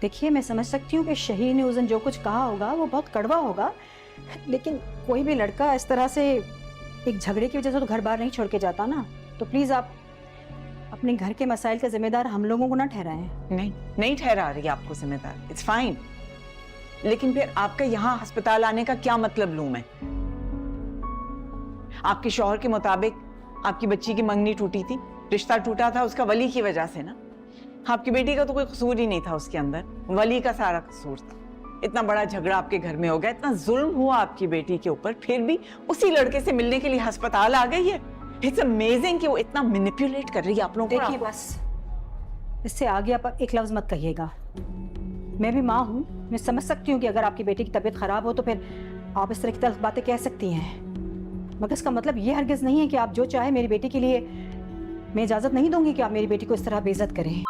देखिए, मैं समझ सकती हूँ कि शहीन ने उस दिन जो कुछ कहा होगा वो बहुत कड़वा होगा, लेकिन कोई भी लड़का इस तरह से एक झगड़े की वजह से तो घर बार नहीं छोड़ के जाता ना। तो प्लीज आप अपने घर के मसाइल का जिम्मेदार हम लोगों को ना ठहराएं। नहीं, नहीं ठहरा रही आपको जिम्मेदार, इट्स फाइन। लेकिन फिर आपका यहाँ अस्पताल आने का क्या मतलब लूं मैं? आपके शौहर के मुताबिक आपकी बच्ची की मंगनी टूटी थी, रिश्ता टूटा था उसका वली की वजह से ना। आपकी बेटी का तो कोई कसूर ही नहीं था उसके अंदर, वली का सारा कसूर था। इतना बड़ा झगड़ा आपके घर में हो गया, इतना जुल्म हुआ आपकी बेटी के ऊपर, फिर भी उसी लड़के से मिलने के लिए अस्पताल आ गई है। इट्स अमेजिंग कि वो इतना मैनिपुलेट कर रही है आप लोगों को। देखिए बस, इससे आगे आप एक लफ्ज मत कहिएगा। मैं भी माँ हूँ, मैं समझ सकती हूँ कि अगर आपकी बेटी की तबीयत खराब हो तो फिर आप इस तरह की तल्ख बातें कह सकती हैं, मगर इसका मतलब ये हरगिज नहीं है कि आप जो चाहे मेरी बेटी के लिए मैं इजाजत नहीं दूंगी कि आप मेरी बेटी को इस तरह बेइज्जत करें।